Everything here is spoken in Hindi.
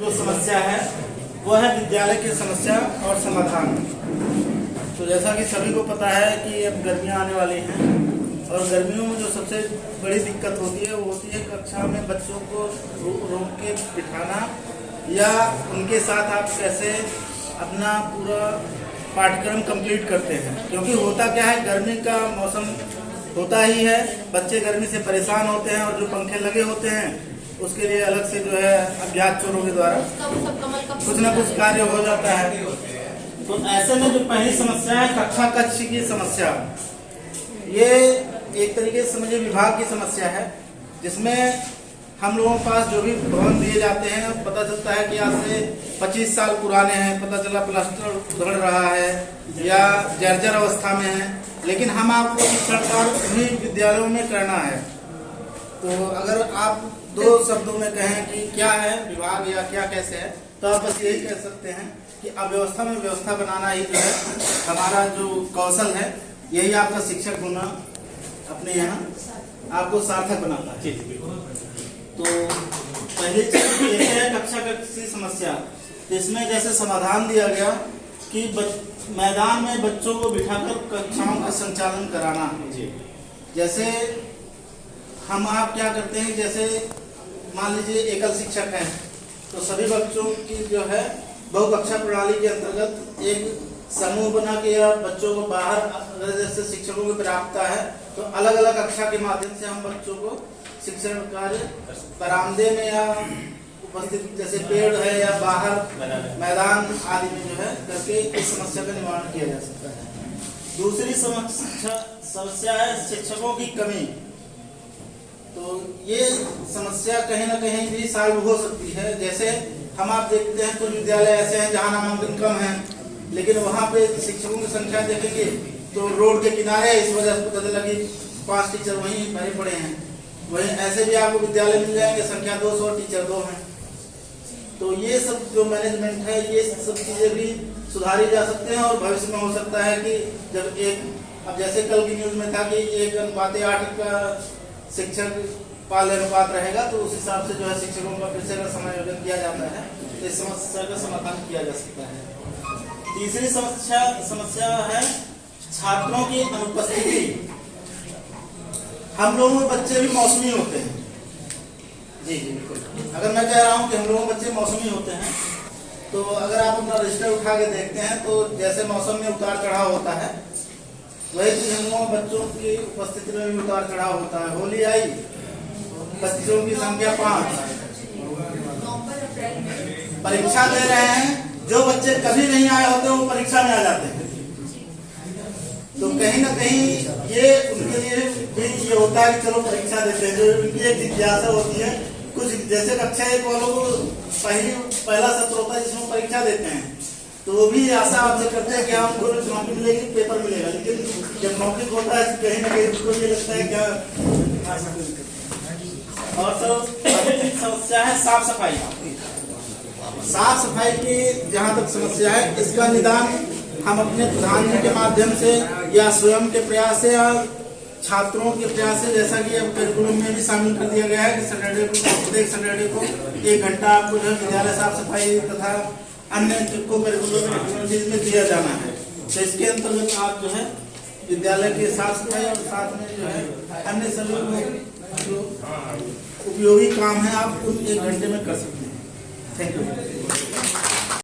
जो समस्या है वो है विद्यालय की समस्या और समाधान। तो जैसा कि सभी को पता है कि अब गर्मियां आने वाली हैं और गर्मियों में जो सबसे बड़ी दिक्कत होती है वो होती है कक्षा में बच्चों को रोक के बिठाना या उनके साथ आप कैसे अपना पूरा पाठ्यक्रम कंप्लीट करते हैं। क्योंकि होता क्या है, गर्मी का मौसम होता ही है, बच्चे गर्मी से परेशान होते हैं और जो पंखे लगे होते हैं उसके लिए अलग से जो है अज्ञात चोरों के द्वारा कुछ न कुछ कार्य हो जाता है। तो ऐसे में जो पहली समस्या है कक्षा कक्ष की समस्या, ये एक तरीके से समझिए विभाग की समस्या है, जिसमें हम लोगों के पास जो भी भवन दिए जाते हैं पता चलता है कि आज से 25 साल पुराने हैं, पता चला प्लास्टर उधड़ रहा है या जर्जर अवस्था में है, लेकिन हम आपको शिक्षण कार्य उन्हीं विद्यालयों में करना है। तो अगर आप दो शब्दों में कहें कि क्या है विभाग या क्या कैसे है, तो आप बस यही कह सकते हैं कि अव्यवस्था में व्यवस्था बनाना ही जो है हमारा जो कौशल है, यही आपका शिक्षक होना अपने यहाँ आपको सार्थक बनाता है। तो पहली चीज ये है कक्षा की समस्या। इसमें जैसे समाधान दिया गया कि मैदान में बच्चों को बिठाकर कक्षाओं का संचालन कराना। जैसे हम आप क्या करते हैं, जैसे मान लीजिए एकल शिक्षक है तो सभी बच्चों की जो है बहुकक्षा प्रणाली के अंतर्गत एक समूह बना के या बच्चों को बाहर अगर जैसे शिक्षकों की प्राप्तता है तो अलग अलग कक्षा के माध्यम से हम बच्चों को शिक्षण कार्य बरामदे में या उपस्थित जैसे पेड़ है या बाहर मैदान आदि में जो है करके इस समस्या का निवारण किया जा सकता है। दूसरी समस्या है शिक्षकों की कमी। तो ये समस्या कहीं ना कहीं भी सॉल्व हो सकती है। जैसे हम आप देखते हैं कुछ विद्यालय ऐसे हैं जहाँ नामांकन कम है, लेकिन वहाँ पे शिक्षकों की संख्या देखेंगे तो रोड के किनारे इस वजह से पता चला कि 5 टीचर वहीं भरे पड़े हैं। वहीं ऐसे भी आपको विद्यालय मिल जाएंगे संख्या 200 टीचर 2 हैं। तो ये सब जो मैनेजमेंट है ये सब चीजें भी सुधारी जा सकते हैं और भविष्य में हो सकता है कि जब एक अब जैसे कल की न्यूज में था कि 1:8 का शिक्षक पाल अनुपात रहेगा, तो उस हिसाब से जो है शिक्षकों का फिर से अगर समायोजन किया जाता है तो इस समस्या का समाधान किया जा सकता है। तीसरी समस्या है छात्रों की अनुपस्थिति। हम लोगों के बच्चे भी मौसमी होते हैं। जी बिल्कुल। अगर मैं कह रहा हूँ कि हम लोगों के बच्चे मौसमी होते हैं तो अगर आप अपना रजिस्टर उठा के देखते हैं तो जैसे मौसम में उतार चढ़ाव होता है वही चीज हम लोगों बच्चों की उपस्थिति में भी उतार चढ़ाव होता है। होली आई, बच्चों की संख्या 5, परीक्षा दे रहे हैं, जो बच्चे कभी नहीं आए होते वो परीक्षा में आ जाते हैं। तो कहीं ना कहीं ये उनके लिए भी ये होता है कि चलो परीक्षा देते हैं, जो उनकी एक जिज्ञासा होती है। कुछ जैसे कक्षा 1 वालों को पहला सत्र होता है जिसमें परीक्षा देते हैं, तो वो भी आशा आपसे करते हैं कि हमको नौकरी मिलेगी, पेपर मिलेगा, लेकिन जब नौकरी होता है कहीं ना कहीं उसको ये लगता है क्या। और सर समस्या है साफ सफाई। साफ सफाई की जहाँ तक समस्या है इसका निदान हम अपने प्रधान जी के माध्यम से या स्वयं के प्रयास से या छात्रों के प्रयास से, जैसा कि अब करिकुलम में भी शामिल कर दिया गया है कि प्रत्येक सैटरडे को 1 घंटा आपको जो है विद्यालय साफ सफाई तथा अन्य को करिकुलम में दिया जाना है। तो इसके अंतर्गत आप जो है विद्यालय के साफ सफाई और साथ में जो है अन्य सभी जो उपयोगी काम है आप उन 1 घंटे में कर सकते हैं। Thank you.